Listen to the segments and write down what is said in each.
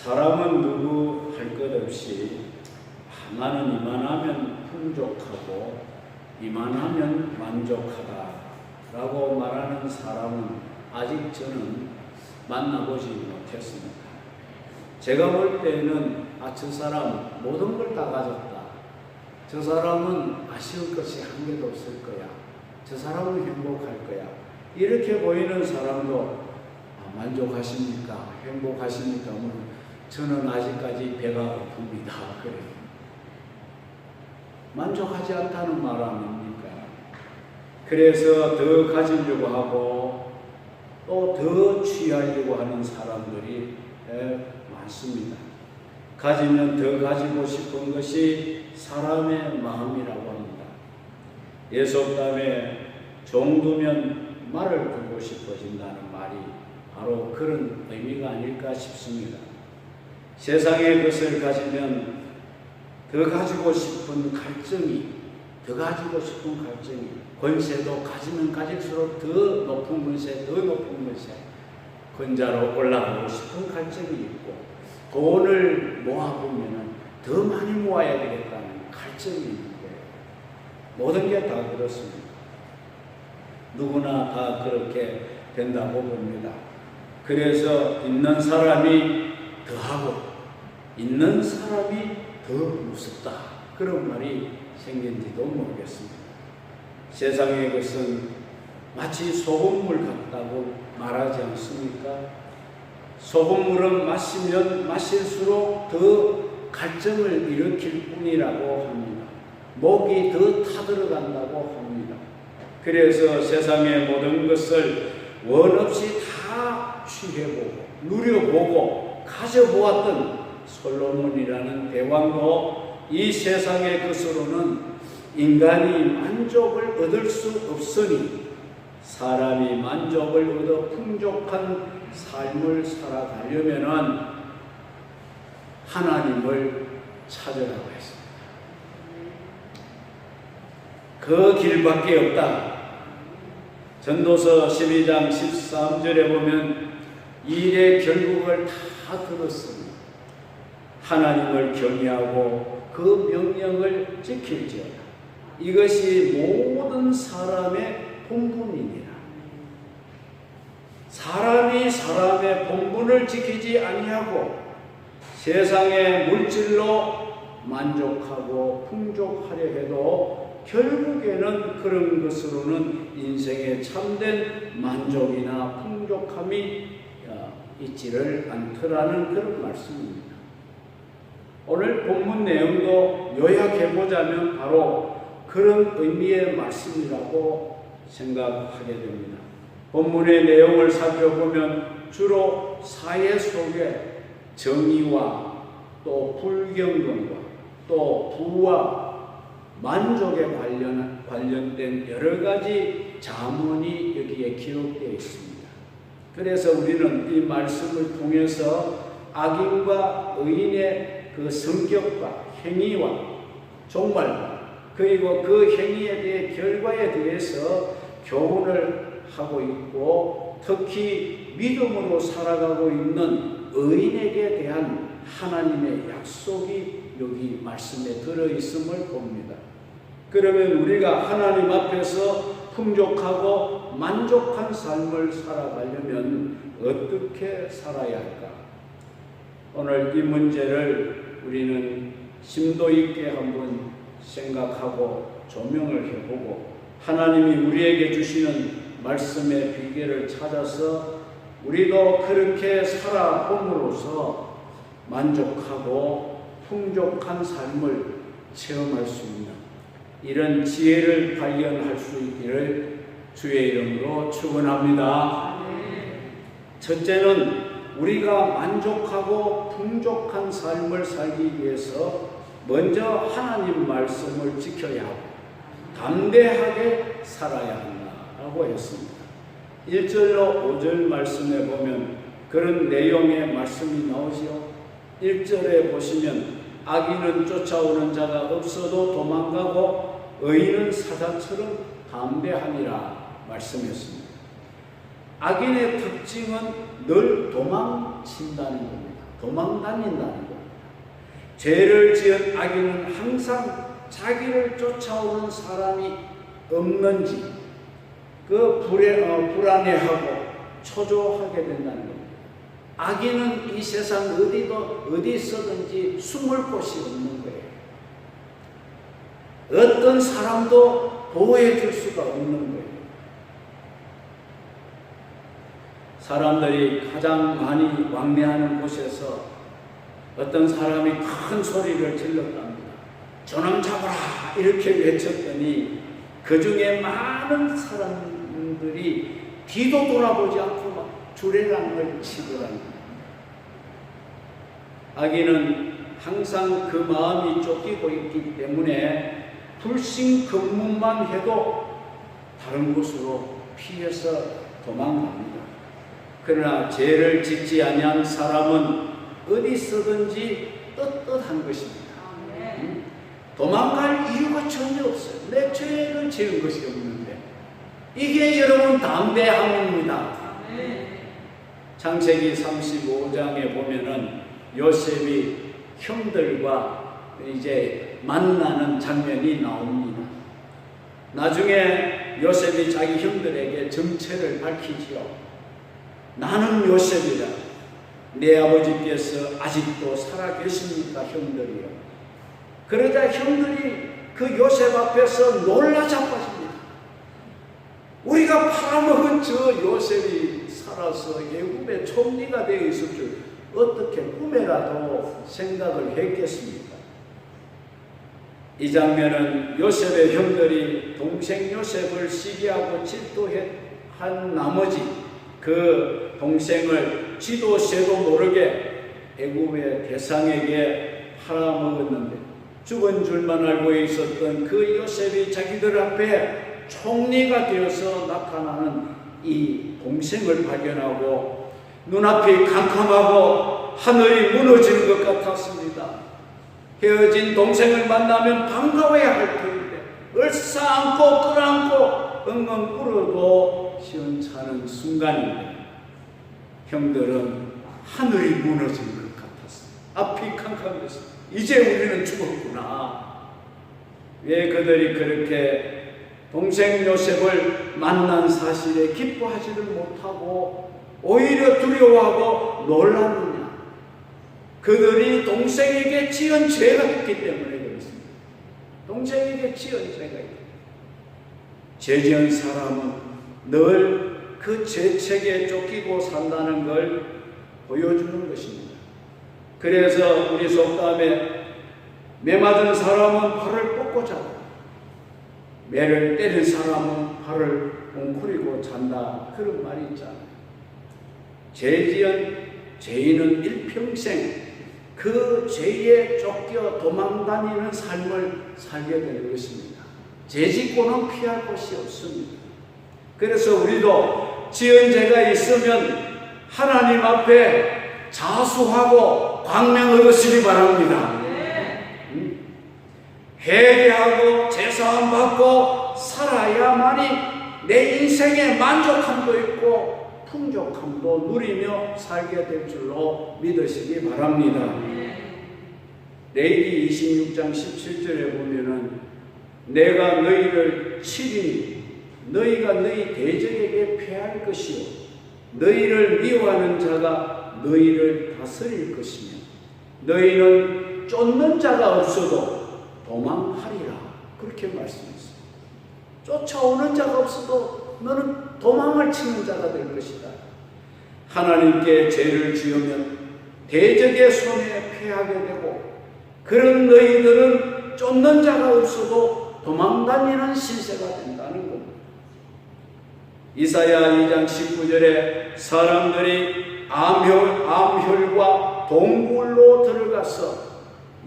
사람은 누구 할 것 없이 나는 이만하면 풍족하고 이만하면 만족하다 라고 말하는 사람은 아직 저는 만나보지 못했습니다. 제가 볼 때는 저 사람 모든 걸 다 가졌다. 저 사람은 아쉬울 것이 한 개도 없을 거야. 저 사람은 행복할 거야. 이렇게 보이는 사람도 만족하십니까? 행복하십니까? 저는 아직까지 배가 고픕니다. 그래요. 만족하지 않다는 말 아닙니까? 그래서 더 가지려고 하고 또 더 취하려고 하는 사람들이 많습니다. 가지면 더 가지고 싶은 것이 사람의 마음이라고 합니다. 예속담에 종두면 말을 두고 싶어진다는 말이 바로 그런 의미가 아닐까 싶습니다. 세상의 것을 가지면 더 가지고 싶은 갈증이, 권세도 가지면 가질수록 더 높은 권세, 권자로 올라가고 싶은 갈증이 있고, 돈을 모아보면 더 많이 모아야 되겠다는 갈증이 있는데, 모든 게 다 그렇습니다. 누구나 다 그렇게 된다고 봅니다. 그래서 있는 사람이 더하고 있는 사람이 더 무섭다, 그런 말이 생긴지도 모르겠습니다. 세상의 것은 마치 소금물 같다고 말하지 않습니까? 소금물은 마시면 마실수록 더 갈증을 일으킬 뿐이라고 합니다. 목이 더 타들어간다고 합니다. 그래서 세상의 모든 것을 원 없이 다 취해보고 누려보고 가져보았던 솔로몬이라는 대왕도 이 세상의 것으로는 인간이 만족을 얻을 수 없으니 사람이 만족을 얻어 풍족한 삶을 살아가려면 하나님을 찾으라고 했습니다. 그 길밖에 없다. 전도서 12장 13절에 보면 일의 결국을 다 들었습니다. 하나님을 경외하고 그 명령을 지킬지어다. 이것이 모든 사람의 본분이니라. 사람이 사람의 본분을 지키지 아니하고 세상의 물질로 만족하고 풍족하려 해도 결국에는 그런 것으로는 인생의 참된 만족이나 풍족함이 있지를 않더라는 그런 말씀입니다. 오늘 본문 내용도 요약해보자면 바로 그런 의미의 말씀이라고 생각하게 됩니다. 본문의 내용을 살펴보면 주로 사회 속에 정의와 또 불경건과 또 부와 만족에 관련된 여러 가지 자문이 여기에 기록되어 있습니다. 그래서 우리는 이 말씀을 통해서 악인과 의인의 그 성격과 행위와 종말과 그리고 그 행위에 대해 결과에 대해서 교훈을 하고 있고, 특히 믿음으로 살아가고 있는 의인에게 대한 하나님의 약속이 여기 말씀에 들어있음을 봅니다. 그러면 우리가 하나님 앞에서 풍족하고 만족한 삶을 살아가려면 어떻게 살아야 할까? 오늘 이 문제를 우리는 심도 있게 한번 생각하고 조명을 해보고 하나님이 우리에게 주시는 말씀의 비결을 찾아서 우리도 그렇게 살아봄으로써 만족하고 풍족한 삶을 체험할 수 있는 이런 지혜를 발견할 수 있기를 주의 이름으로 축원합니다. 첫째는 우리가 만족하고 풍족한 삶을 살기 위해서 먼저 하나님 말씀을 지켜야 하고 담대하게 살아야 한다라고 했습니다. 1절로 5절 말씀에 보면 그런 내용의 말씀이 나오지요. 1절에 보시면 악인은 쫓아오는 자가 없어도 도망가고 의인은 사자처럼 담대하니라 말씀했습니다. 악인의 특징은 늘 도망친다는 겁니다. 도망다닌다는 겁니다. 죄를 지은 악인은 항상 자기를 쫓아오는 사람이 없는지 불안해하고 초조하게 된다는 겁니다. 악인은 이 세상 어디 있어든지 숨을 곳이 없는 거예요. 어떤 사람도 보호해 줄 수가 없는 거예요. 사람들이 가장 많이 왕래하는 곳에서 어떤 사람이 큰 소리를 질렀답니다. 저놈 잡아라! 이렇게 외쳤더니 그 중에 많은 사람들이 뒤도 돌아보지 않고 막 주례랑을 치더랍니다. 악인은 항상 그 마음이 쫓기고 있기 때문에 불신검문만 해도 다른 곳으로 피해서 도망갑니다. 그러나 죄를 짓지 아니한 사람은 어디 있어든지 떳떳한 것입니다. 도망갈 이유가 전혀 없어요. 내 죄를 지은 것이 없는데. 이게 여러분 담대함입니다. 창세기 35장에 보면은 요셉이 형들과 이제 만나는 장면이 나옵니다. 나중에 요셉이 자기 형들에게 정체를 밝히지요. 나는 요셉이다. 내 아버지께서 아직도 살아계십니까, 형들이요. 그러자 형들이 그 요셉 앞에서 놀라 자빠집니다. 우리가 팔아먹은 저 요셉이 살아서 애굽의 총리가 되어 있을 줄 어떻게 꿈에라도 생각을 했겠습니까? 이 장면은 요셉의 형들이 동생 요셉을 시기하고 질투한 나머지 그 동생을 쥐도 새도 모르게 애굽의 대상에게 팔아먹었는데 죽은 줄만 알고 있었던 그 요셉이 자기들 앞에 총리가 되어서 나타나는 이 동생을 발견하고 눈앞이 캄캄하고 하늘이 무너지는 것 같았습니다. 헤어진 동생을 만나면 반가워야 할 텐데 얼싸안고 끌어안고 엉엉 울어도 시원찮은 순간인데 형들은 하늘이 무너진 것 같았어요. 앞이 캄캄했어요. 이제 우리는 죽었구나. 왜 그들이 그렇게 동생 요셉을 만난 사실에 기뻐하지를 못하고 오히려 두려워하고 놀랐느냐? 그들이 동생에게 지은 죄가 있기 때문에 그렇습니다. 동생에게 지은 죄가 있기 때문에. 죄 지은 사람은 늘 그 죄책에 쫓기고 산다는 걸 보여주는 것입니다. 그래서 우리 속담에 매 맞은 사람은 팔을 뻗고 자고 매를 때린 사람은 팔을 웅크리고 잔다. 그런 말이 있잖아요. 죄 지은 죄인은 일평생 그 죄에 쫓겨 도망다니는 삶을 살게 될 것입니다. 죄 짓고는 피할 곳이 없습니다. 그래서 우리도 지은 죄가 있으면 하나님 앞에 자수하고 광명 얻으시기 바랍니다. 회개하고 제사함 받고 살아야만이 내 인생에 만족함도 있고 풍족함도 누리며 살게 될 줄로 믿으시기 바랍니다. 레위기 26장 17절에 보면은 내가 너희를 치리니 너희가 너희 대적에게 패할 것이요 너희를 미워하는 자가 너희를 다스릴 것이며 너희는 쫓는 자가 없어도 도망하리라. 그렇게 말씀했어요. 쫓아오는 자가 없어도 너는 도망을 치는 자가 될 것이다. 하나님께 죄를 지으면 대적의 손에 패하게 되고 그런 너희들은 쫓는 자가 없어도 도망다니는 신세가 된다는 겁니다. 이사야 2장 19절에 사람들이 암혈과 동굴로 들어가서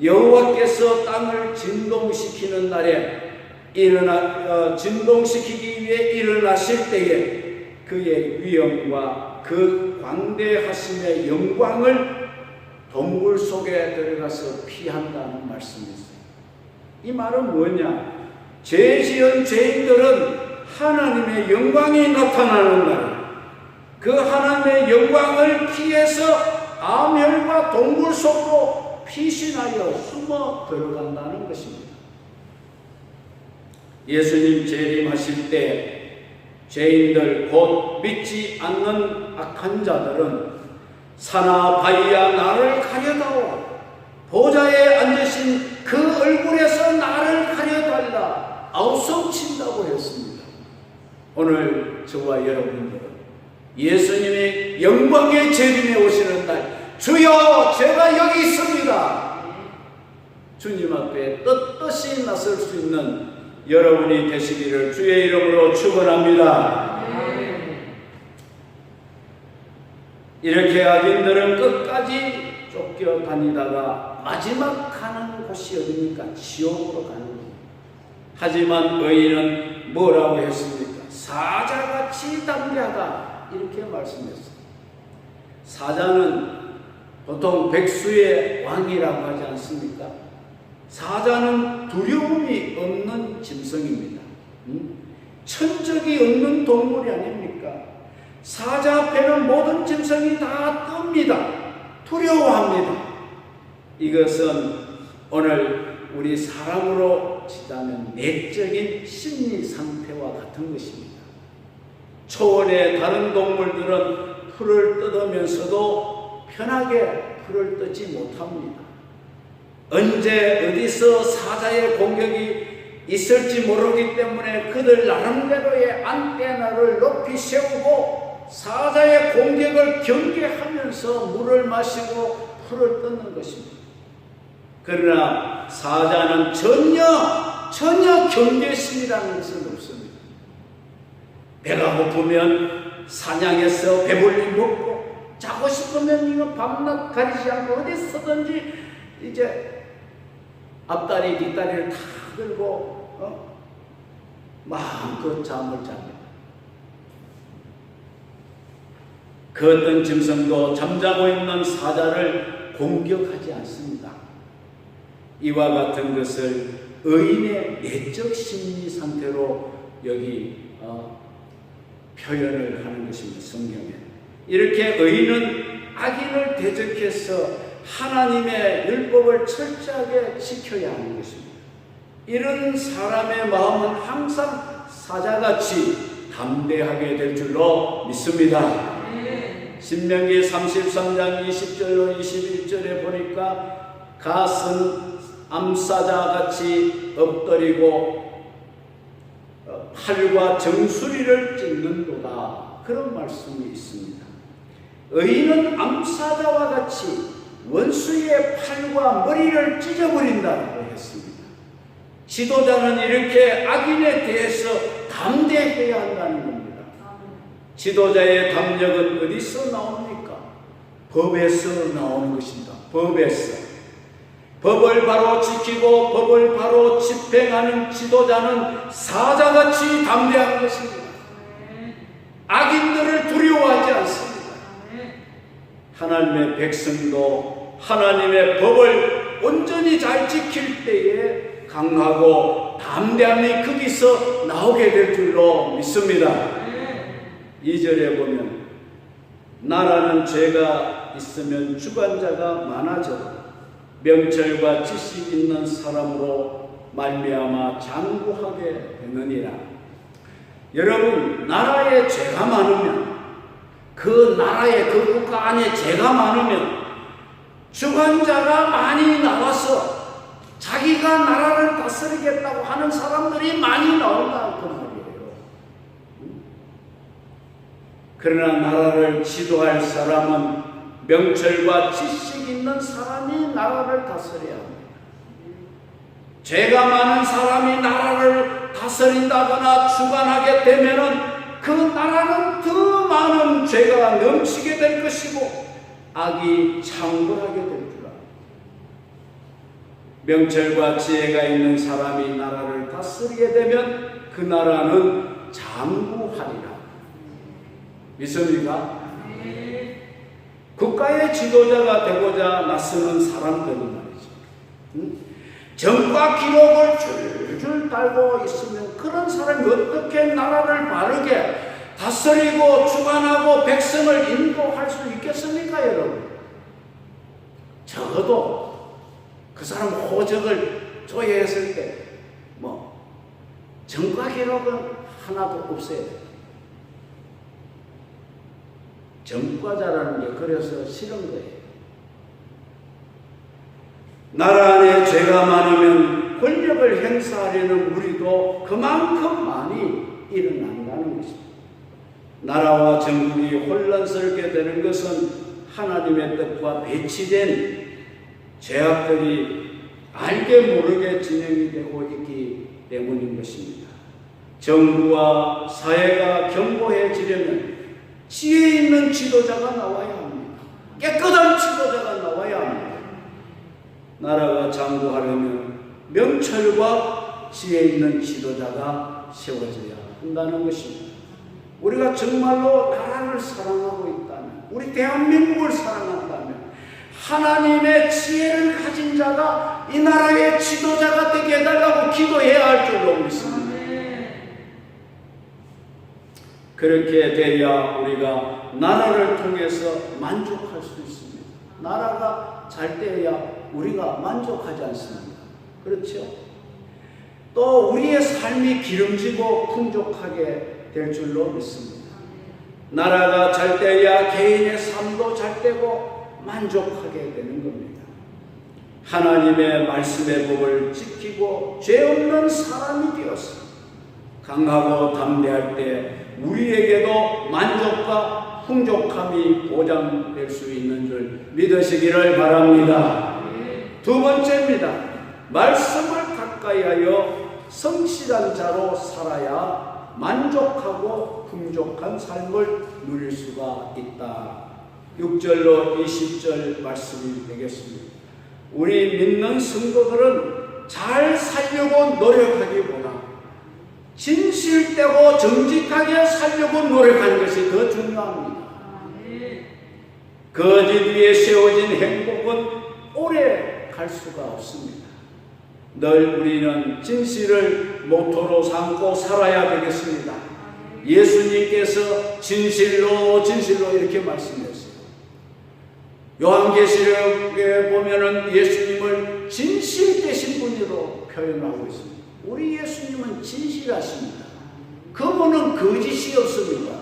여호와께서 땅을 진동시키는 날에 진동시키기 위해 일어나실 때에 그의 위엄과 그 광대하심의 영광을 동굴 속에 들어가서 피한다는 말씀이었어요. 이 말은 뭐냐? 죄 지은 죄인들은 하나님의 영광이 나타나는 날, 그 하나님의 영광을 피해서 파멸과 동굴 속으로 피신하여 숨어 들어간다는 것입니다. 예수님 재림하실 때 죄인들 곧 믿지 않는 악한 자들은 사나 바위야 나를 가려다오, 보좌에 앉으신 그 얼굴에서 나를 가려달라 아우성친다고 했습니다. 오늘 저와 여러분들은 예수님이 영광의 재림에 오시는 날, 주여 제가 여기 있습니다, 주님 앞에 떳떳이 나설 수 있는 여러분이 되시기를 주의 이름으로 축원합니다. 이렇게 악인들은 끝까지 쫓겨다니다가 마지막 가는 곳이 어디입니까? 지옥으로 가는 겁니다. 하지만 의인은 뭐라고 했습니까? 사자같이 담대하다 이렇게 말씀했어요. 사자는 보통 백수의 왕이라고 하지 않습니까? 사자는 두려움이 없는 짐승입니다. 천적이 없는 동물이 아닙니까? 사자 앞에는 모든 짐승이 다 뜹니다. 두려워합니다. 이것은 오늘 우리 사람으로 치자면 내적인 심리 상태와 같은 것입니다. 초원의 다른 동물들은 풀을 뜯으면서도 편하게 풀을 뜯지 못합니다. 언제 어디서 사자의 공격이 있을지 모르기 때문에 그들 나름대로의 안테나를 높이 세우고 사자의 공격을 경계하면서 물을 마시고 풀을 뜯는 것입니다. 그러나 사자는 전혀 경계심이라는 것은 없습니다. 배가 고프면 사냥해서 배불리 먹고, 자고 싶으면 이거 밤낮 가리지 않고 어디서든지 이제 앞다리 뒷다리를 다 들고 마음껏 잠을 잡니다. 그 어떤 짐승도 잠자고 있는 사자를 공격하지 않습니다. 이와 같은 것을 의인의 내적 심리 상태로 여기 표현을 하는 것입니다. 성경에 이렇게 의인은 악인을 대적해서 하나님의 율법을 철저하게 지켜야 하는 것입니다. 이런 사람의 마음은 항상 사자같이 담대하게 될 줄로 믿습니다. 신명기 33장 20절로 21절에 보니까 갓은 암사자같이 엎드리고 팔과 정수리를 찢는도다, 그런 말씀이 있습니다. 의인은 암사자와 같이 원수의 팔과 머리를 찢어버린다고 했습니다. 지도자는 이렇게 악인에 대해서 담대해야 한다는 겁니다. 지도자의 담력은 어디서 나옵니까? 법에서 나오는 것입니다. 법에서. 법을 바로 지키고 법을 바로 집행하는 지도자는 사자같이 담대한 것입니다. 악인들을 두려워하지 않습니다. 하나님의 백성도 하나님의 법을 온전히 잘 지킬 때에 강하고 담대함이 거기서 나오게 될 줄로 믿습니다. 2절에 보면 나라는 죄가 있으면 주관자가 많아져 명철과 지식 있는 사람으로 말미암아 장구하게 되느니라. 여러분, 나라에 죄가 많으면, 그 나라에 그 국가 안에 죄가 많으면 주관자가 많이 나와서 자기가 나라를 다스리겠다고 하는 사람들이 많이 나온다 그 말이에요. 그러나 나라를 지도할 사람은 명철과 지식 있는 사람이 나라를 다스려야 합니다. 죄가 많은 사람이 나라를 다스린다거나 주관하게 되면은 그 나라는 더 많은 죄가 넘치게 될 것이고 악이 창궐하게 될 줄 압니다. 명철과 지혜가 있는 사람이 나라를 다스리게 되면 그 나라는 장구하리라. 믿습니까? 국가의 지도자가 되고자 나서는 사람들이 말이죠. 정과 기록을 줄줄 달고 있으면 그런 사람이 어떻게 나라를 바르게 다스리고 주관하고 백성을 인도할 수 있겠습니까, 여러분? 거둬 그 사람 호적을 조회했을 때 전과 기록은 하나도 없어야 돼. 전과자라는 게 그래서 싫은 거예요. 나라 안에 죄가 많으면 권력을 행사하려는 무리도 그만큼 많이 일어난다는 것입니다. 나라와 정국이 혼란스럽게 되는 것은 하나님의 뜻과 배치된 죄악들이 알게 모르게 진행이 되고 있기 때문인 것입니다. 정부와 사회가 견고해지려면 지혜 있는 지도자가 나와야 합니다. 깨끗한 지도자가 나와야 합니다. 나라가 장구하려면 명철과 지혜 있는 지도자가 세워져야 한다는 것입니다. 우리가 정말로 나라를 사랑하고 있다면, 우리 대한민국을 사랑한다면 하나님의 지혜를 가진 자가 이 나라의 지도자가 되게 해달라고 기도해야 할 줄로 믿습니다. 그렇게 돼야 우리가 나라를 통해서 만족할 수 있습니다. 나라가 잘 돼야 우리가 만족하지 않습니다. 그렇죠? 또 우리의 삶이 기름지고 풍족하게 될 줄로 믿습니다. 나라가 잘 돼야 개인의 삶도 잘 되고 만족하게 되는 겁니다. 하나님의 말씀의 법을 지키고 죄 없는 사람이 되어서 강하고 담대할 때 우리에게도 만족과 풍족함이 보장될 수 있는 줄 믿으시기를 바랍니다. 두 번째입니다. 말씀을 가까이 하여 성실한 자로 살아야 만족하고 풍족한 삶을 누릴 수가 있다. 6절로 20절 말씀이 되겠습니다. 우리 믿는 성도들은 잘 살려고 노력하기보다 진실되고 정직하게 살려고 노력하는 것이 더 중요합니다. 거짓 위에 세워진 행복은 오래 갈 수가 없습니다. 늘 우리는 진실을 모토로 삼고 살아야 되겠습니다. 예수님께서 진실로 이렇게 말씀했어요. 요한계시록에 보면은 예수님을 진실 되신 분으로 표현하고 있습니다. 우리 예수님은 진실하십니다. 그분은 거짓이 없습니다.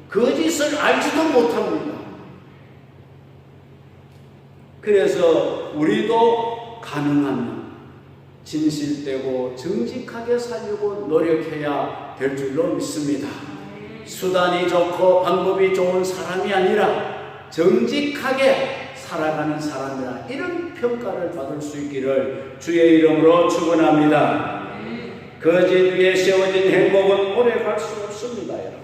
거짓을 알지도 못합니다. 그래서 우리도 가능하면 진실되고 정직하게 살려고 노력해야 될 줄로 믿습니다. 수단이 좋고 방법이 좋은 사람이 아니라 정직하게 살아가는 사람이라 이런 평가를 받을 수 있기를 주의 이름으로 축원합니다. 거짓 위에 세워진 행복은 오래 갈 수 없습니다. 여러분.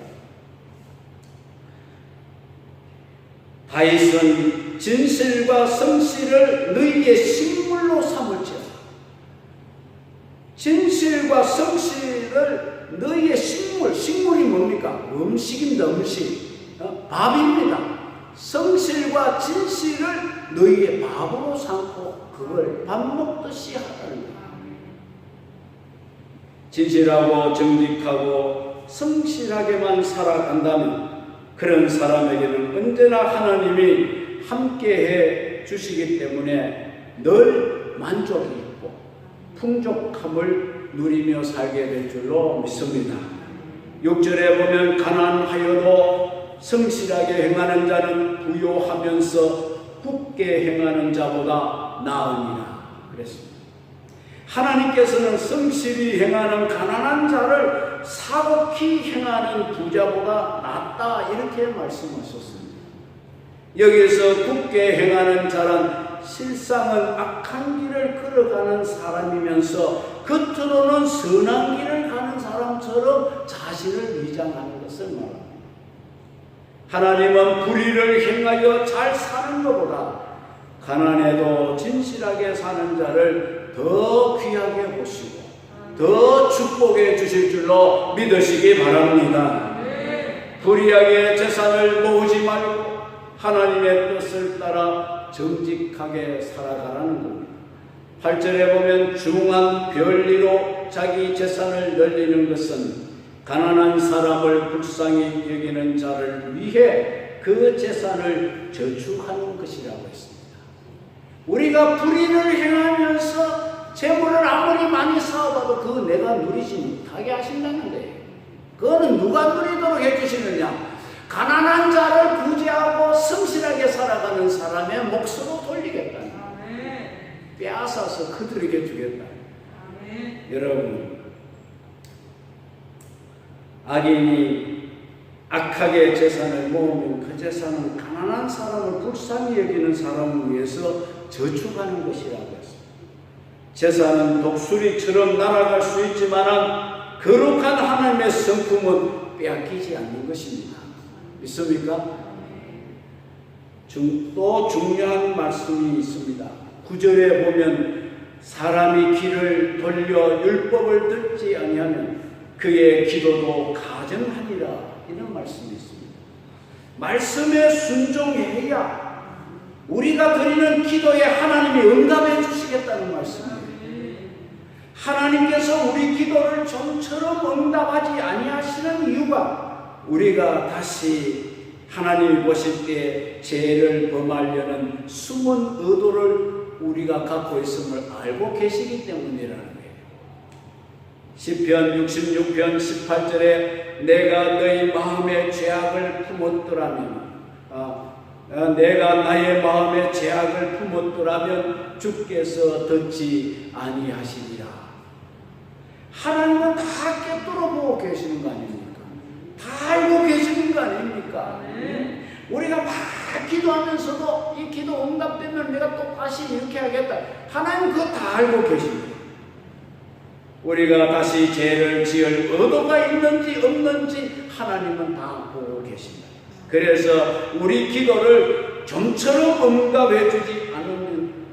다윗은 진실과 성실을 너희의 식물로 삼을지어다. 진실과 성실을 너희의 식물이 뭡니까? 음식입니다. 음식. 밥입니다. 성실과 진실을 너희의 밥으로 삼고 그걸 밥 먹듯이 하라는 거예요. 진실하고 정직하고 성실하게만 살아간다면 그런 사람에게는 언제나 하나님이 함께해 주시기 때문에 늘 만족이 있고 풍족함을 누리며 살게 될 줄로 믿습니다. 6절에 보면 가난하여도 성실하게 행하는 자는 부요하면서 굳게 행하는 자보다 나으니라 그랬습니다. 하나님께서는 성실히 행하는 가난한 자를 사곡히 행하는 부자보다 낫다 이렇게 말씀하셨습니다. 여기서 굳게 행하는 자란 실상은 악한 길을 걸어가는 사람이면서 겉으로는 선한 길을 가는 사람처럼 자신을 위장하는 것을 말합니다. 하나님은 불의를 행하여 잘 사는 것보다 가난해도 진실하게 사는 자를 더 귀하게 보시고 더 축복해 주실 줄로 믿으시기 바랍니다. 불의하게 재산을 모으지 말고 하나님의 뜻을 따라 정직하게 살아가라는 겁니다. 8절에 보면 중한 별리로 자기 재산을 늘리는 것은 가난한 사람을 불쌍히 여기는 자를 위해 그 재산을 저축하는 것이라고 했습니다. 우리가 불의를 행하면서 재물을 아무리 많이 쌓아봐도 그거 내가 누리지 못하게 하신다는 거예요. 그거는 누가 누리도록 해주시느냐? 가난한 자를 구제하고 성실하게 살아가는 사람의 몫으로 돌리겠다. 빼앗아서 그들에게 주겠다. 여러분, 악인이 악하게 재산을 모으면 그 재산은 가난한 사람을 불쌍히 여기는 사람을 위해서 저축하는 것이라고 했습니다. 재산은 독수리처럼 날아갈 수 있지만 거룩한 하나님의 성품은 빼앗기지 않는 것입니다. 믿습니까? 또 중요한 말씀이 있습니다. 9절에 보면 사람이 귀를 돌려 율법을 듣지 아니하면 그의 기도도 가정하니라, 이런 말씀이 있습니다. 말씀에 순종해야 우리가 드리는 기도에 하나님이 응답해 주시겠다는 말씀이에요. 하나님께서 우리 기도를 좀처럼 응답하지 아니하시는 이유가 우리가 다시 하나님이 보실 때 죄를 범하려는 숨은 의도를 우리가 갖고 있음을 알고 계시기 때문이라는 거예요. 시편 66편 18절에 내가 너희 마음에 죄악을 품었더라면 내가 나의 마음에 죄악을 품었더라면 주께서 듣지 아니하시리라. 하나님은 다 꿰뚫어 보고 계시는 거 아닙니까? 다 알고 계시는 거 아닙니까? 우리가 막 기도하면서도 이 기도 응답되면 내가 또 다시 이렇게 하겠다. 하나님 그거 다 알고 계십니다. 우리가 다시 죄를 지을 의도가 있는지 없는지 하나님은 다 보고 계십니다. 그래서 우리 기도를 좀처럼 응답해 주지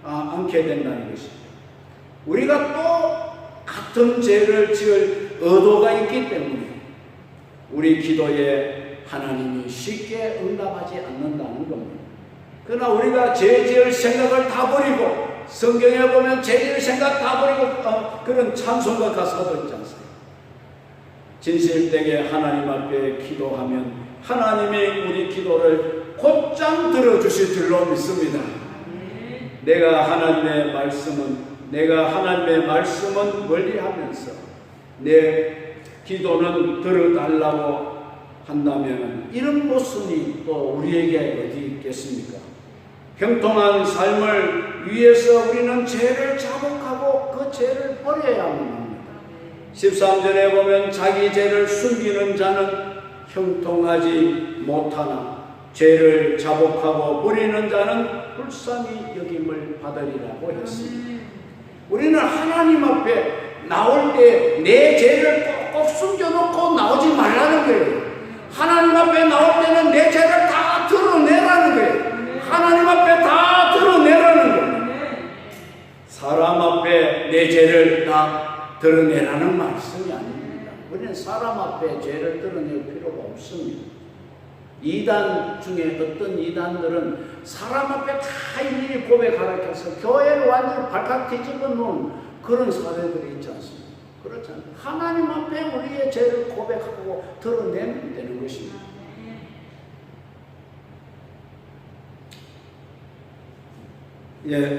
않게 된다는 것입니다. 우리가 또 같은 죄를 지을 의도가 있기 때문에 우리 기도에 하나님이 쉽게 응답하지 않는다는 겁니다. 그러나 우리가 죄 지을 생각을 다 버리고, 성경에 보면 죄 지을 생각 다 버리고 그런 찬송가 가사도 있지 않습니까? 진실되게 하나님 앞에 기도하면 하나님이 우리 기도를 곧장 들어주실 줄로 믿습니다. 내가 하나님의 말씀은 멀리하면서 내 기도는 들어달라고 한다면 이런 모순이 또 우리에게 어디 있겠습니까? 형통한 삶을 위해서 우리는 죄를 자복하고 그 죄를 버려야만 합니다. 13절에 보면 자기 죄를 숨기는 자는 형통하지 못하나 죄를 자복하고 버리는 자는 불쌍히 여김을 받으리라고 했습니다. 우리는 하나님 앞에 나올 때 내 죄를 꼭 숨겨놓고 나오지 말라는 거예요. 하나님 앞에 나올 때는 내 죄를 다 드러내라는 거예요. 하나님 앞에 다 드러내라는 거예요. 사람 앞에 내 죄를 다 드러내라는 말씀이 아닙니다. 우리는 사람 앞에 죄를 드러낼 필요가 없습니다. 이단 중에 어떤 이단들은 사람 앞에 다 일일이 고백하라 해서 교회를 완전히 발칵 뒤집어 놓은 그런 사례들이 있지 않습니까? 그렇잖아요. 하나님 앞에 우리의 죄를 고백하고 드러내면 되는 것입니다. 예,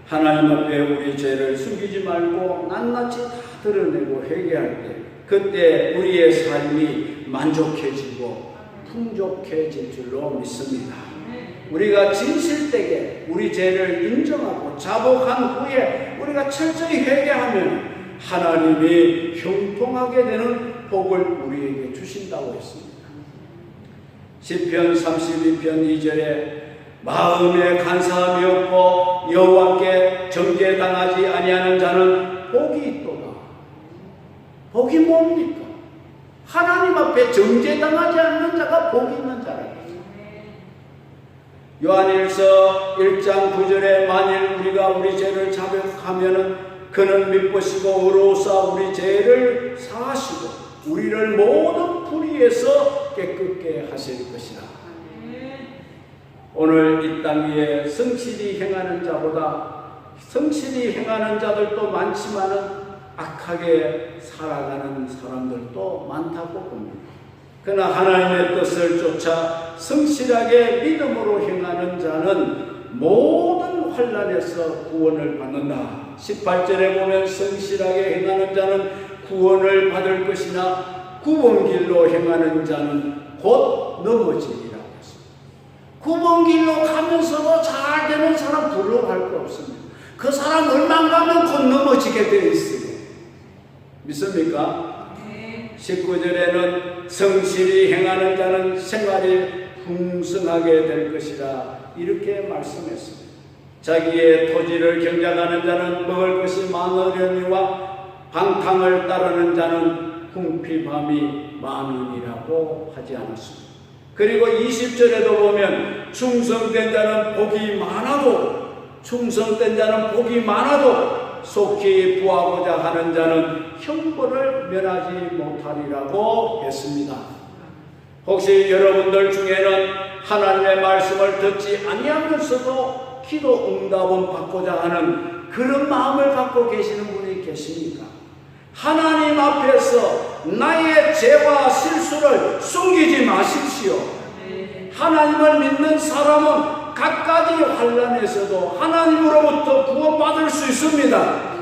하나님 앞에 우리 죄를 숨기지 말고 낱낱이 다 드러내고 회개할 때 그때 우리의 삶이 만족해지고 풍족해질 줄로 믿습니다. 우리가 진실되게 우리 죄를 인정하고 자복한 후에 우리가 철저히 회개하면 하나님이 형통하게 되는 복을 우리에게 주신다고 했습니다. 시편 32편 2절에 마음에 간사함이 없고 여호와께 정죄당하지 아니하는 자는 복이 있도다. 복이 뭡니까? 하나님 앞에 정죄당하지 않는 자가 복이 있는 자라고. 요한일서 1장 9절에 만일 우리가 우리 죄를 자백하면은 그는 미쁘시고 의로우사 우리 죄를 사하시고 우리를 모든 불의에서 깨끗게 하실 것이라. 오늘 이 땅 위에 성실히 행하는 자보다 성실히 행하는 자들도 많지만은 악하게 살아가는 사람들도 많다고 봅니다. 그러나 하나님의 뜻을 쫓아 성실하게 믿음으로 행하는 자는 모든 환난에서 구원을 받는다. 18절에 보면 성실하게 행하는 자는 구원을 받을 것이나 굽은 길로 행하는 자는 곧 넘어지리라고 했습니다. 굽은 길로 가면서도 잘 되는 사람 부러워할 거 없습니다. 그 사람 얼마 가면 곧 넘어지게 되어 있어요. 믿습니까? 19절에는 성실히 행하는 자는 생활이 풍성하게 될 것이라 이렇게 말씀했습니다. 자기의 토지를 경작하는 자는 먹을 것이 많으려니와 방탕을 따르는 자는 궁핍함이 많으니라고 하지 않았습니다. 그리고 20절에도 보면 충성된 자는 복이 많아도 속히 구하고자 하는 자는 형벌을 면하지 못하리라고 했습니다. 혹시 여러분들 중에는 하나님의 말씀을 듣지 아니하면서도 기도 응답은 받고자 하는 그런 마음을 갖고 계시는 분이 계십니까? 하나님 앞에서 나의 죄와 실수를 숨기지 마십시오. 하나님을 믿는 사람은 각가지 환난에서도 하나님으로부터 구원받을 수 있습니다.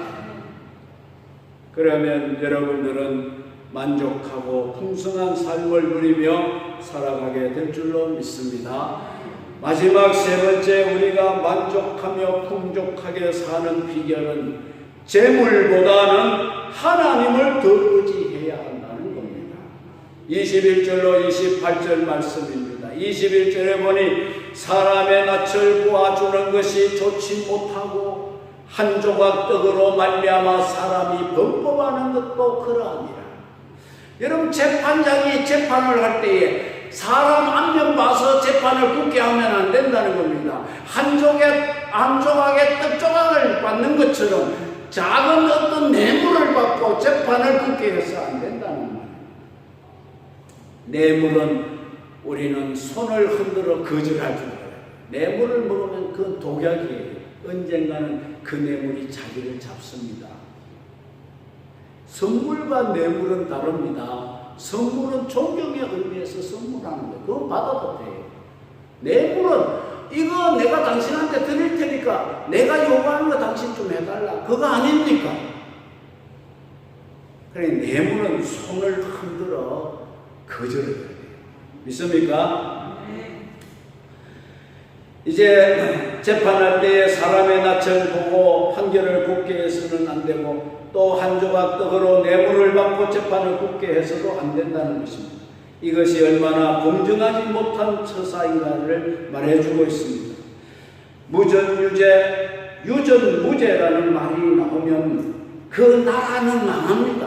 그러면 여러분들은 만족하고 풍성한 삶을 누리며 살아가게 될 줄로 믿습니다. 마지막 세 번째, 우리가 만족하며 풍족하게 사는 비결은 재물보다는 하나님을 더 의지해야 한다는 겁니다. 21절로 28절 말씀입니다. 21절에 보니 사람의 낯을 보아주는 것이 좋지 못하고 한 조각 떡으로 말미암아 사람이 범법하는 것도 그러하니라. 여러분, 재판장이 재판을 할 때에 사람 한 명 봐서 재판을 굳게 하면 안 된다는 겁니다. 한 조각의 떡 조각을 받는 것처럼 작은 어떤 뇌물을 받고 재판을 굳게 해서 안 된다는 말이에요. 뇌물은 우리는 손을 흔들어 거절할 줄 알아요. 뇌물을 먹으면 그건 독약이에요. 언젠가는 그 뇌물이 자기를 잡습니다. 선물과 뇌물은 다릅니다. 선물은 존경의 의미에서 선물하는 거예요. 그건 받아도 돼요. 뇌물은 이거 내가 당신한테 드릴 테니까 내가 요구하는 거 당신 좀 해달라. 그거 아닙니까? 그래, 뇌물은 손을 흔들어 거절해야 돼요. 믿습니까? 이제 재판할 때에 사람의 낯을 보고 판결을 굳게 해서는 안 되고 또 한 조각 떡으로 뇌물을 받고 재판을 굳게 해서도 안 된다는 것입니다. 이것이 얼마나 공정하지 못한 처사인가를 말해주고 있습니다. 무전유죄, 유전무죄라는 말이 나오면 그 나라는 망합니다.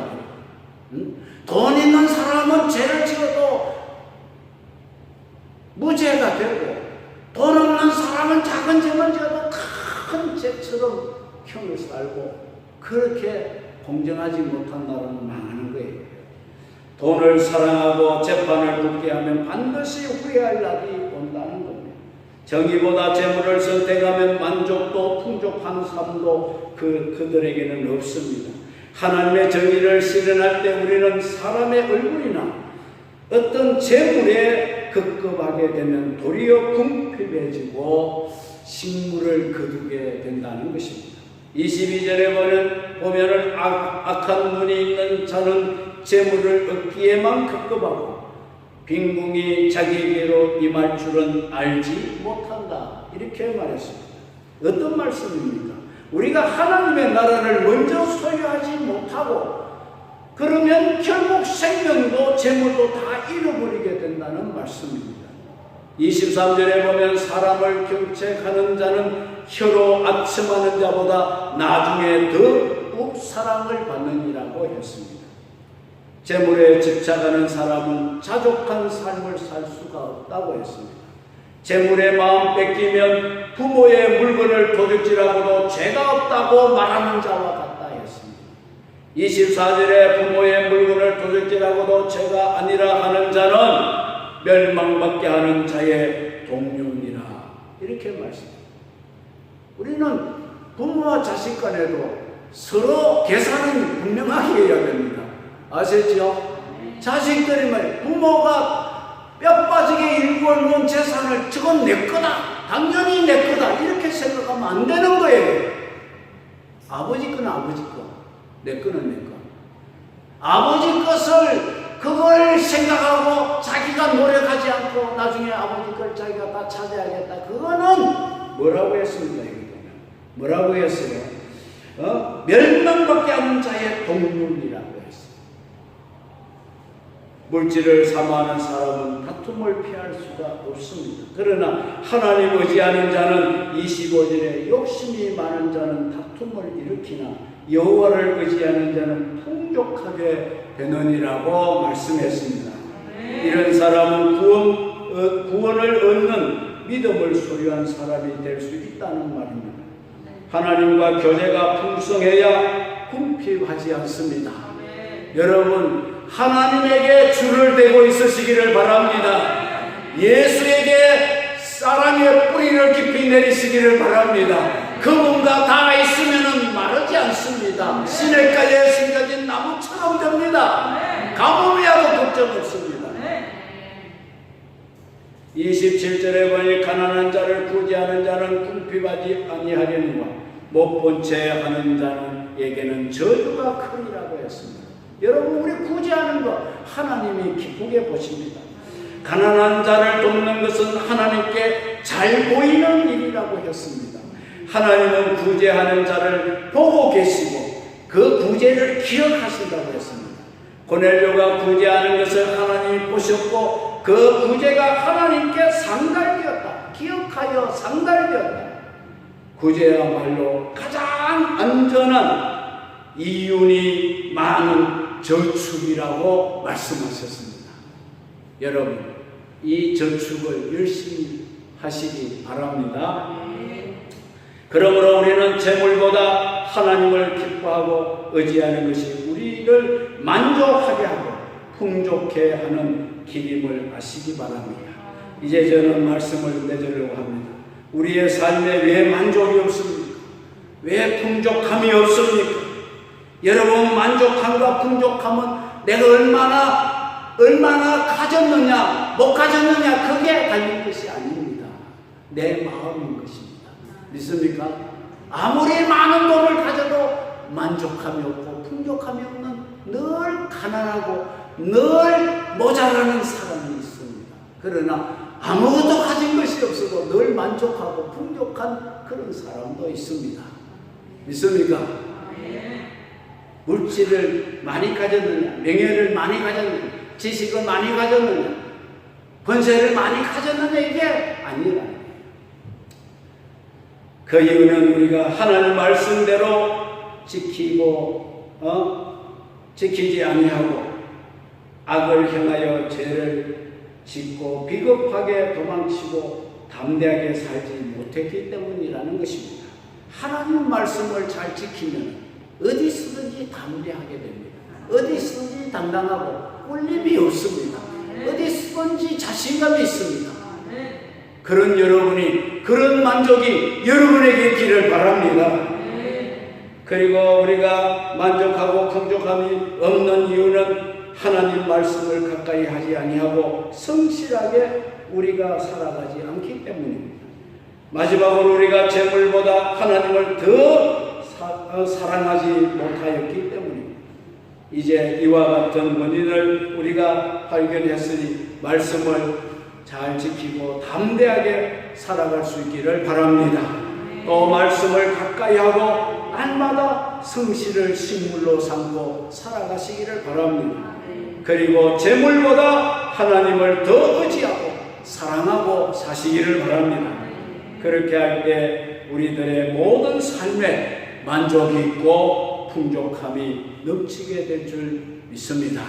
돈 있는 사람은 죄를 지어도 무죄가 되고 돈 없는 사람은 작은 죄만 지어도 큰 죄처럼 형을 살고, 그렇게 공정하지 못한 나라는 망하는 거예요. 돈을 사랑하고 재판을 굳게 하면 반드시 후회할 날이 온다는 겁니다. 정의보다 재물을 선택하면 만족도 풍족한 삶도 그들에게는 없습니다. 하나님의 정의를 실현할 때 우리는 사람의 얼굴이나 어떤 재물에 급급하게 되면 도리어 궁핍해지고 식물을 거두게 된다는 것입니다. 22절에 보면은 악한 눈이 있는 자는 재물을 얻기에만 급급하고 빈궁이 자기에게로 임할 줄은 알지 못한다. 이렇게 말했습니다. 어떤 말씀입니까? 우리가 하나님의 나라를 먼저 소유하지 못하고 그러면 결국 생명도 재물도 다 잃어버리게 된다는 말씀입니다. 23절에 보면 사람을 경책하는 자는 혀로 악침하는 자보다 나중에 더욱 사랑을 받느니라고 했습니다. 재물에 집착하는 사람은 자족한 삶을 살 수가 없다고 했습니다. 재물의 마음 뺏기면 부모의 물건을 도둑질하고도 죄가 없다고 말하는 자와 같다 했습니다. 24절에 부모의 물건을 도둑질하고도 죄가 아니라 하는 자는 멸망받게 하는 자의 동료니라. 이렇게 말씀합니다. 우리는 부모와 자식 간에도 서로 계산은 분명하게 해야 됩니다. 아시죠? 자식들이 부모가 뼈 빠지게 일궈 놓은 재산을 재산을 저건 내 거다, 당연히 내 거다, 이렇게 생각하면 안 되는 거예요. 아버지 거는 아버지 거, 내 거는 내 거. 아버지 것을 그걸 생각하고 자기가 노력하지 않고 나중에 아버지 걸 자기가 다 찾아야겠다. 그거는 뭐라고 했습니까? 이거는 뭐라고 했어요? 멸망밖에 않는 자의 동물이라고 했어요. 물질을 사모하는 사람은 다툼을 피할 수가 없습니다. 그러나 하나님 의지하는 자는 25절에 욕심이 많은 자는 다툼을 일으키나 여호와를 의지하는 자는 풍족하게 되느니라고 말씀했습니다. 이런 사람은 구원을 얻는 믿음을 소유한 사람이 될 수 있다는 말입니다. 하나님과 교제가 풍성해야 궁핍하지 않습니다. 여러분, 하나님에게 줄을 대고 있으시기를 바랍니다. 예수에게 사랑의 뿌리를 깊이 내리시기를 바랍니다. 그분과 다 있으면 마르지 않습니다. 시냇가에 심겨진 나무처럼 됩니다. 가뭄이 와도 걱정 없습니다. 27절에 보니 가난한 자를 구제하는 자는 궁핍하지 아니하려니와 못 본 채 하는 자에게는 저주가 크리라고 했습니다. 여러분, 우리 구제하는 것 하나님이 기쁘게 보십니다. 가난한 자를 돕는 것은 하나님께 잘 보이는 일이라고 했습니다. 하나님은 구제하는 자를 보고 계시고 그 구제를 기억하신다고 했습니다. 고넬료가 구제하는 것을 하나님이 보셨고 그 구제가 하나님께 상달되었다. 기억하여 상달되었다. 구제야말로 가장 안전한 이윤이 많은 저축이라고 말씀하셨습니다. 여러분, 이 저축을 열심히 하시기 바랍니다. 그러므로 우리는 재물보다 하나님을 기뻐하고 의지하는 것이 우리를 만족하게 하고 풍족해 하는 길임을 아시기 바랍니다. 이제 저는 말씀을 맺으려고 합니다. 우리의 삶에 왜 만족이 없습니까? 왜 풍족함이 없습니까? 여러분, 만족함과 풍족함은 내가 얼마나 가졌느냐 못 가졌느냐 그게 달린 것이 아닙니다. 내 마음인 것입니다. 믿습니까? 아무리 많은 돈을 가져도 만족함이 없고 풍족함이 없는 늘 가난하고 늘 모자라는 사람이 있습니다. 그러나 아무것도 가진 것이 없어도 늘 만족하고 풍족한 그런 사람도 있습니다. 믿습니까? 물질을 많이 가졌느냐, 명예를 많이 가졌느냐, 지식을 많이 가졌느냐, 권세를 많이 가졌느냐, 이게 아니라 그 이유는 우리가 하나님 말씀대로 지키지 아니하고 악을 행하여 죄를 짓고 비겁하게 도망치고 담대하게 살지 못했기 때문이라는 것입니다. 하나님 말씀을 잘 지키면 어디 쓰든지 담대하게 됩니다. 어디 쓰든지 당당하고 꿀림이 없습니다. 어디 쓰든지 자신감이 있습니다. 그런 여러분이, 그런 만족이 여러분에게 있기를 바랍니다. 그리고 우리가 만족하고 풍족함이 없는 이유는 하나님 말씀을 가까이 하지 아니하고 성실하게 우리가 살아가지 않기 때문입니다. 마지막으로 우리가 재물보다 하나님을 더 사랑하지 못하였기 때문입니다. 이제 이와 같은 원인을 우리가 발견했으니 말씀을 잘 지키고 담대하게 살아갈 수 있기를 바랍니다. 또 말씀을 가까이 하고 날마다 성실을 식물로 삼고 살아가시기를 바랍니다. 그리고 재물보다 하나님을 더 의지하고 사랑하고 사시기를 바랍니다. 그렇게 할 때 우리들의 모든 삶에 만족이 있고 풍족함이 넘치게 될 줄 믿습니다.